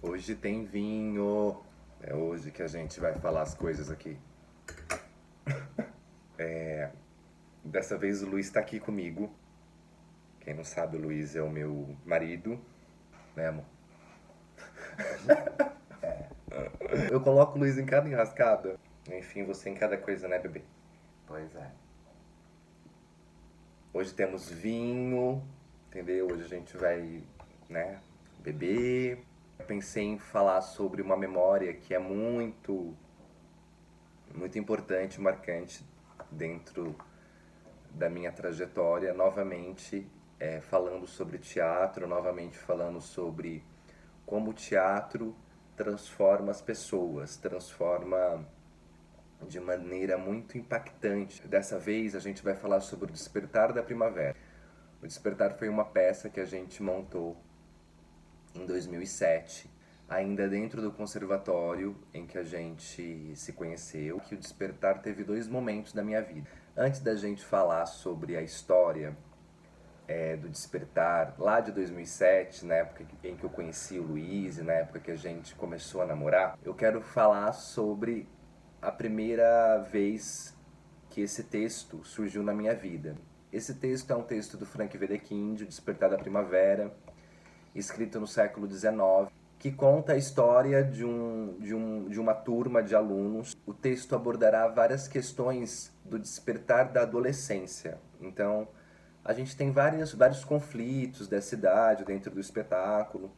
Hoje tem vinho. É hoje que a gente vai falar as coisas aqui. Dessa vez o Luiz está aqui comigo. Quem não sabe, o Luiz é o meu marido, né, amor? Eu coloco o Luiz em cada enrascada. Enfim, você em cada coisa, né, bebê? Pois é. Hoje temos vinho, entendeu? Hoje a gente vai, né, beber. Eu pensei em falar sobre uma memória que é muito importante, marcante dentro da minha trajetória, novamente falando sobre teatro, novamente falando sobre como o teatro transforma as pessoas, transforma de maneira muito impactante. Dessa vez a gente vai falar sobre o Despertar da Primavera. O Despertar foi uma peça que a gente montou em 2007, ainda dentro do conservatório em que a gente se conheceu, que o Despertar teve dois momentos da minha vida. Antes da gente falar sobre a história do Despertar, lá de 2007, na época em que eu conheci o Luiz, e na época que a gente começou a namorar, eu quero falar sobre a primeira vez que esse texto surgiu na minha vida. Esse texto é um texto do Frank Wedekind, O Despertar da Primavera, escrito no século XIX, que conta a história de uma turma de alunos. O texto abordará várias questões do despertar da adolescência. Então, a gente tem vários conflitos dessa idade dentro do espetáculo,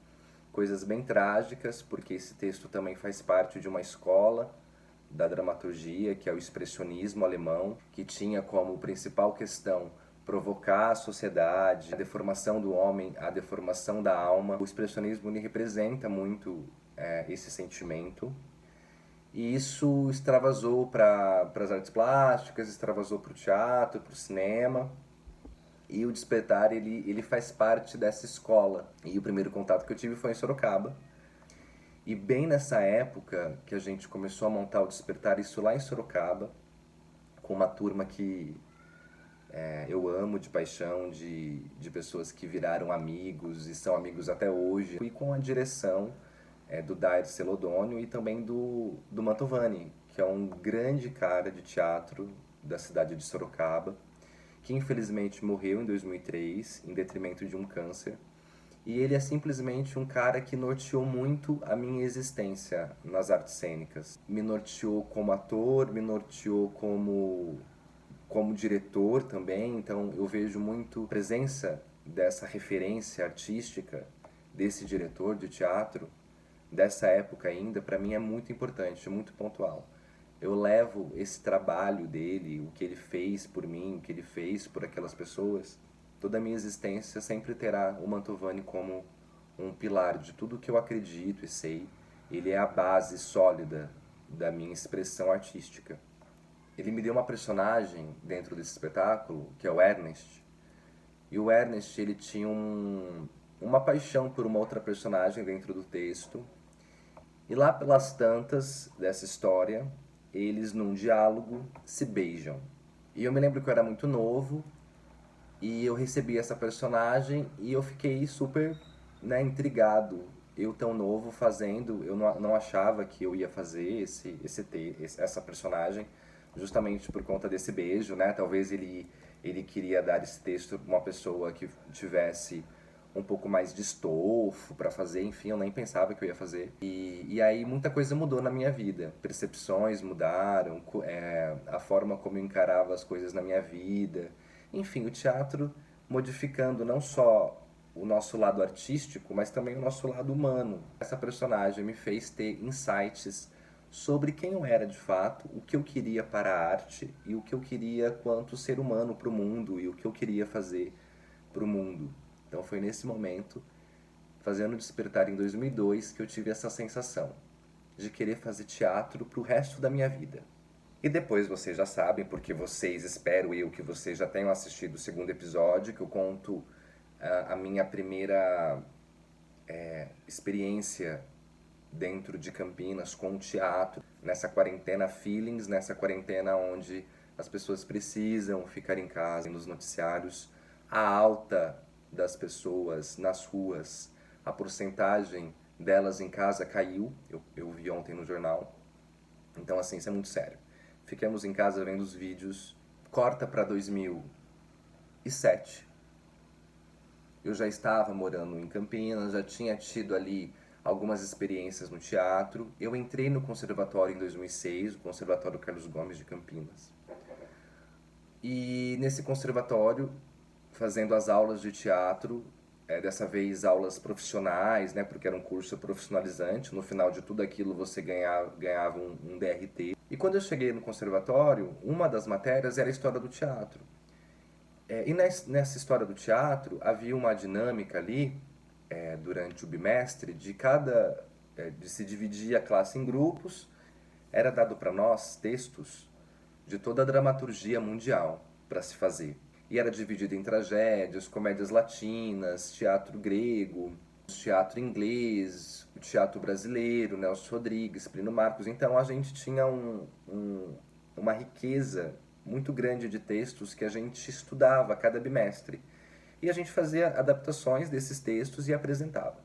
coisas bem trágicas, porque esse texto também faz parte de uma escola da dramaturgia, que é o expressionismo alemão, que tinha como principal questão provocar a sociedade, a deformação do homem, a deformação da alma. O expressionismo ele representa muito esse sentimento. E isso extravasou para as artes plásticas, extravasou para o teatro, para o cinema. E o Despertar ele faz parte dessa escola. E o primeiro contato que eu tive foi em Sorocaba. E bem nessa época que a gente começou a montar o Despertar, isso lá em Sorocaba, com uma turma que eu amo de paixão, de pessoas que viraram amigos e são amigos até hoje. E com a direção do Dair Celodônio e também do Mantovani, que é um grande cara de teatro da cidade de Sorocaba, que infelizmente morreu em 2003 em detrimento de um câncer. E ele é simplesmente um cara que norteou muito a minha existência nas artes cênicas. Me norteou como ator, me norteou como diretor também, então eu vejo muito a presença dessa referência artística desse diretor de teatro, dessa época ainda, para mim é muito importante, é muito pontual. Eu levo esse trabalho dele, o que ele fez por mim, o que ele fez por aquelas pessoas, toda a minha existência sempre terá o Mantovani como um pilar de tudo que eu acredito e sei. Ele é a base sólida da minha expressão artística. Ele me deu uma personagem dentro desse espetáculo, que é o Ernest. E o Ernest, ele tinha uma paixão por uma outra personagem dentro do texto. E lá pelas tantas dessa história, eles num diálogo se beijam. E eu me lembro que eu era muito novo e eu recebi essa personagem e eu fiquei super, né, intrigado. Eu tão novo fazendo, eu não achava que eu ia fazer essa personagem, justamente por conta desse beijo, né? Talvez ele queria dar esse texto para uma pessoa que tivesse um pouco mais de estofo para fazer, enfim, eu nem pensava que eu ia fazer. E aí muita coisa mudou na minha vida. Percepções mudaram, a forma como eu encarava as coisas na minha vida. Enfim, o teatro modificando não só o nosso lado artístico, mas também o nosso lado humano. Essa personagem me fez ter insights sobre quem eu era de fato, o que eu queria para a arte e o que eu queria quanto ser humano para o mundo e o que eu queria fazer para o mundo. Então foi nesse momento, fazendo Despertar em 2002, que eu tive essa sensação de querer fazer teatro para o resto da minha vida. E depois vocês já sabem, porque vocês, espero eu, que vocês já tenham assistido o segundo episódio, que eu conto a minha primeira experiência dentro de Campinas com o teatro, nessa quarentena feelings, nessa quarentena onde as pessoas precisam ficar em casa, nos noticiários, a alta das pessoas nas ruas, a porcentagem delas em casa caiu, eu vi ontem no jornal. Então, assim, isso é muito sério. Ficamos em casa vendo os vídeos, corta para 2007. Eu já estava morando em Campinas, já tinha tido ali algumas experiências no teatro. Eu entrei no conservatório em 2006, o Conservatório Carlos Gomes de Campinas. E nesse conservatório, fazendo as aulas de teatro, dessa vez aulas profissionais, né, porque era um curso profissionalizante. No final de tudo aquilo você ganhava um DRT. E quando eu cheguei no conservatório, uma das matérias era a história do teatro. E nessa história do teatro havia uma dinâmica ali, durante o bimestre, de se dividir a classe em grupos. Era dado para nós textos de toda a dramaturgia mundial para se fazer. E era dividido em tragédias, comédias latinas, teatro grego, teatro inglês, o teatro brasileiro, Nelson Rodrigues, Plínio Marcos. Então a gente tinha uma riqueza muito grande de textos que a gente estudava a cada bimestre. E a gente fazia adaptações desses textos e apresentava.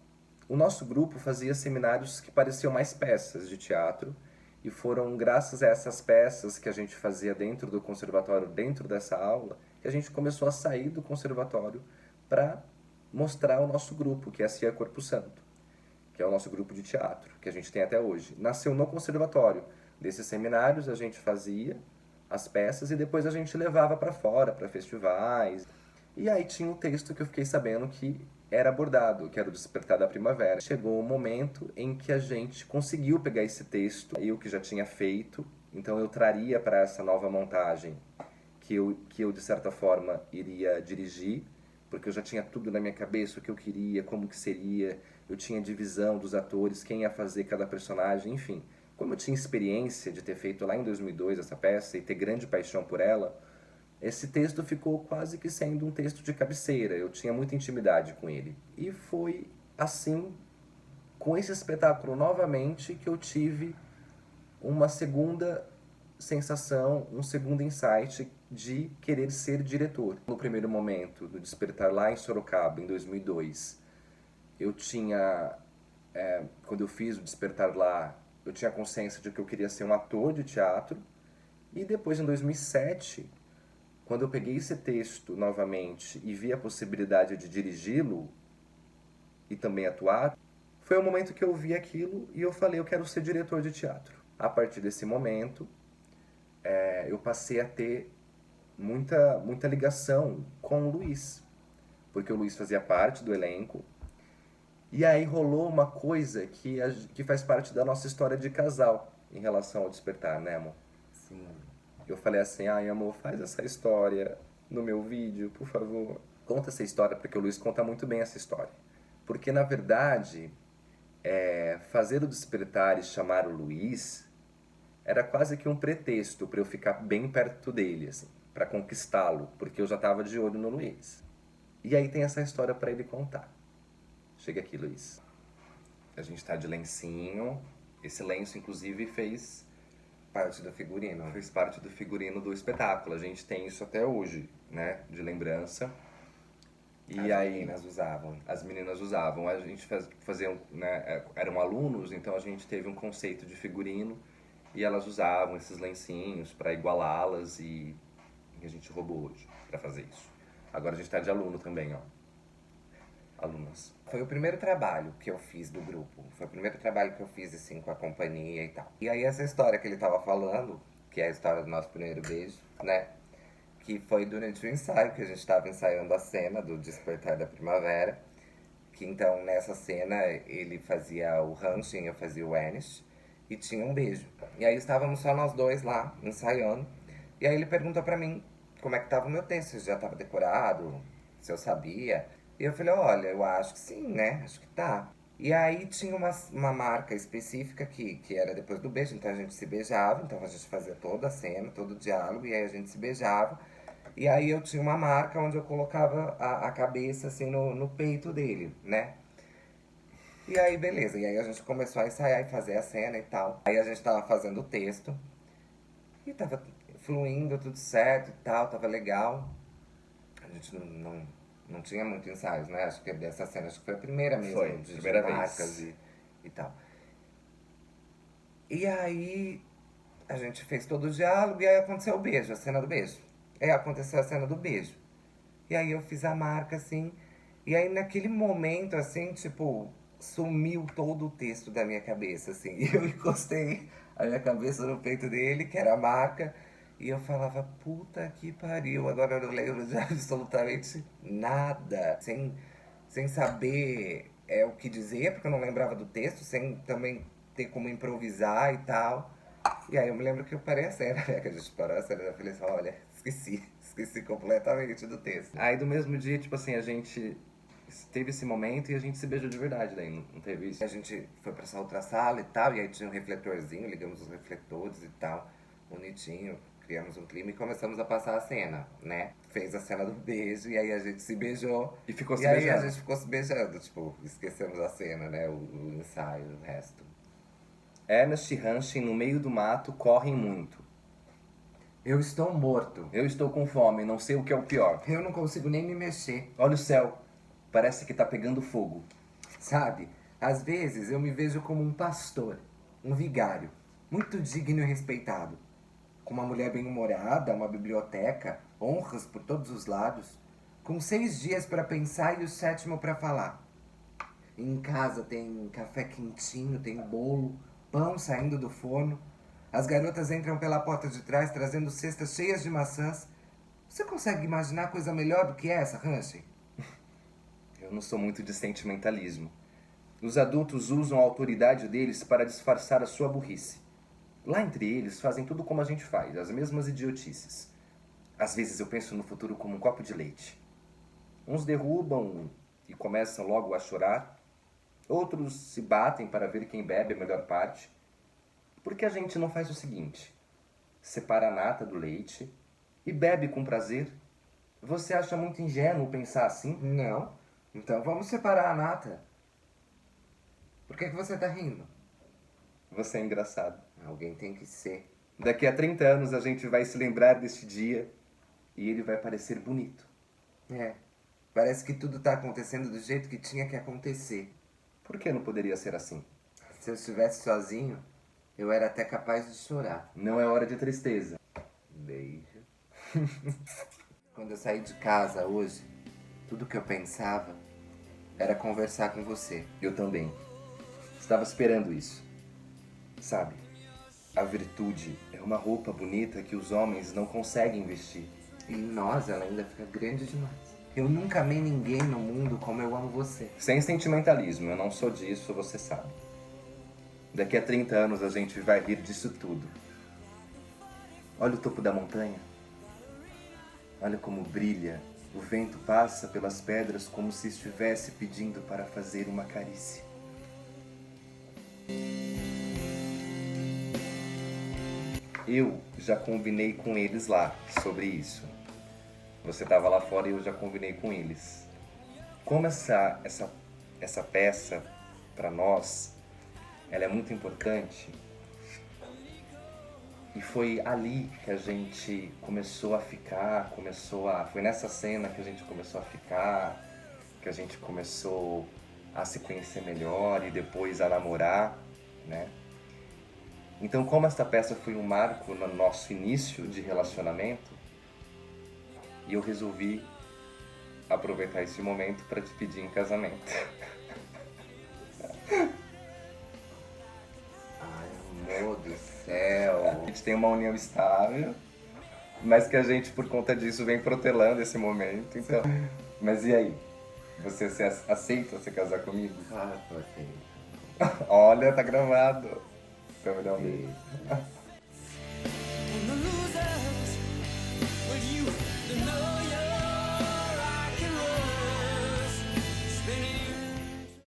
O nosso grupo fazia seminários que pareciam mais peças de teatro, e foram graças a essas peças que a gente fazia dentro do conservatório, dentro dessa aula, que a gente começou a sair do conservatório para mostrar o nosso grupo, que é a CIA Corpo Santo, que é o nosso grupo de teatro, que a gente tem até hoje. Nasceu no conservatório. Desses seminários a gente fazia as peças e depois a gente levava para fora, para festivais. E aí tinha um texto que eu fiquei sabendo que era abordado, que era o Despertar da Primavera. Chegou o momento em que a gente conseguiu pegar esse texto, eu que já tinha feito, então eu traria para essa nova montagem que eu de certa forma iria dirigir, porque eu já tinha tudo na minha cabeça, o que eu queria, como que seria, eu tinha divisão dos atores, quem ia fazer cada personagem, enfim. Como eu tinha experiência de ter feito lá em 2002 essa peça e ter grande paixão por ela, esse texto ficou quase que sendo um texto de cabeceira, eu tinha muita intimidade com ele. E foi assim, com esse espetáculo novamente, que eu tive uma segunda sensação, um segundo insight de querer ser diretor. No primeiro momento do Despertar lá em Sorocaba, em 2002, eu tinha, quando eu fiz o Despertar lá, eu tinha consciência de que eu queria ser um ator de teatro. E depois, em 2007, quando eu peguei esse texto novamente e vi a possibilidade de dirigi-lo e também atuar, foi o momento que eu vi aquilo e eu falei, eu quero ser diretor de teatro. A partir desse momento, eu passei a ter muita ligação com o Luiz, porque o Luiz fazia parte do elenco. E aí rolou uma coisa que faz parte da nossa história de casal em relação ao Despertar, né, amor? Sim. Eu falei assim, ai amor, faz essa história no meu vídeo, por favor. Conta essa história, porque o Luiz conta muito bem essa história. Porque, na verdade, fazer o Despertar e chamar o Luiz era quase que um pretexto para eu ficar bem perto dele, assim, para conquistá-lo, porque eu já estava de olho no Luiz. E aí tem essa história para ele contar. Chega aqui, Luiz. A gente tá de lencinho. Esse lenço, inclusive, fez Parte do figurino. parte do figurino do espetáculo. A gente tem isso até hoje, né? De lembrança. E As meninas usavam. As meninas usavam. A gente fazia, né? Eram alunos, então a gente teve um conceito de figurino e elas usavam esses lencinhos para igualá-las e a gente roubou hoje para fazer isso. Agora a gente tá de aluno também, ó. Alunas. Foi o primeiro trabalho que eu fiz do grupo. Foi o primeiro trabalho que eu fiz, assim, com a companhia e tal. E aí essa história que ele tava falando, que é a história do nosso primeiro beijo, né? Que foi durante o ensaio, que a gente tava ensaiando a cena do Despertar da Primavera. Que então, nessa cena, ele fazia o Hanshin, eu fazia o Ernest. E tinha um beijo. E aí estávamos só nós dois lá, ensaiando. E aí ele pergunta pra mim como é que tava o meu texto, se já tava decorado, se eu sabia. E eu falei, olha, eu acho que sim, né? Acho que tá. E aí tinha uma marca específica que era depois do beijo, então a gente se beijava, então a gente fazia toda a cena, todo o diálogo, e aí a gente se beijava. E aí eu tinha uma marca onde eu colocava a cabeça assim no peito dele, né? E aí beleza, e aí a gente começou a ensaiar e fazer a cena e tal. Aí a gente tava fazendo o texto, e tava fluindo, tudo certo e tal, tava legal. A gente não tinha muito ensaios, né? Acho que dessa cena, acho que foi a primeira mesmo, Foi, de primeira marcas vez. e tal. E aí a gente fez todo o diálogo e aí aconteceu o beijo, a cena do beijo. Aí aconteceu a cena do beijo. E aí eu fiz a marca, assim, e aí naquele momento, assim, tipo, sumiu todo o texto da minha cabeça, assim. E eu encostei a minha cabeça no peito dele, que era a marca, e eu falava, puta que pariu, agora eu não lembro de absolutamente nada. Sem saber o que dizer, porque eu não lembrava do texto, sem também ter como improvisar e tal. E aí eu me lembro que eu parei a cena, né? Que a gente parou a cena e eu falei assim, olha, esqueci completamente do texto. Aí do mesmo dia, tipo assim, a gente teve esse momento e a gente se beijou de verdade daí, não teve isso? A gente foi pra essa outra sala e tal, e aí tinha um refletorzinho, ligamos os refletores e tal, bonitinho, criamos um clima e começamos a passar a cena, né? Fez a cena do beijo e aí a gente se beijou. E ficou se E aí beijando. a gente ficou se beijando, tipo, esquecemos a cena, né? O ensaio, o resto. Ernest e Hansen no meio do mato correm muito. Eu estou morto. Eu estou com fome, não sei o que é o pior. Eu não consigo nem me mexer. Olha o céu, parece que tá pegando fogo. Sabe, às vezes eu me vejo como um pastor, um vigário, muito digno e respeitado, com uma mulher bem-humorada, uma biblioteca, honras por todos os lados, com 6 dias para pensar e o 7º para falar. Em casa tem café quentinho, tem bolo, pão saindo do forno. As garotas entram pela porta de trás trazendo cestas cheias de maçãs. Você consegue imaginar coisa melhor do que essa, Hansen? Eu não sou muito de sentimentalismo. Os adultos usam a autoridade deles para disfarçar a sua burrice. Lá entre eles fazem tudo como a gente faz, as mesmas idiotices. Às vezes eu penso no futuro como um copo de leite. Uns derrubam e começam logo a chorar. Outros se batem para ver quem bebe a melhor parte. Por que a gente não faz o seguinte? Separa a nata do leite e bebe com prazer. Você acha muito ingênuo pensar assim? Não. Então vamos separar a nata. Por que você tá rindo? Você é engraçado. Alguém tem que ser. Daqui a 30 anos a gente vai se lembrar deste dia e ele vai parecer bonito. É. Parece que tudo tá acontecendo do jeito que tinha que acontecer. Por que não poderia ser assim? Se eu estivesse sozinho, eu era até capaz de chorar. Não é hora de tristeza. Beijo. Quando eu saí de casa hoje, tudo que eu pensava era conversar com você. Eu também. Estava esperando isso. Sabe, a virtude é uma roupa bonita que os homens não conseguem vestir. E em nós ela ainda fica grande demais. Eu nunca amei ninguém no mundo como eu amo você. Sem sentimentalismo, eu não sou disso, você sabe. Daqui a 30 anos a gente vai rir disso tudo. Olha o topo da montanha. Olha como brilha. O vento passa pelas pedras como se estivesse pedindo para fazer uma carícia. Eu já combinei com eles lá sobre isso. Você estava lá fora e eu já combinei com eles. Como essa peça, para nós, ela é muito importante. E foi ali que a gente começou a ficar, foi nessa cena que a gente começou a ficar, que a gente começou a se conhecer melhor e depois a namorar, né? Então, como esta peça foi um marco no nosso início de relacionamento, e eu resolvi aproveitar esse momento para te pedir em casamento. Ai, amor do céu. A gente tem uma união estável, mas que a gente, por conta disso, vem protelando esse momento. Então, mas e aí? Você aceita se casar comigo? Ah, tô aceito. Olha, tá gravado. Então me dá um beijo.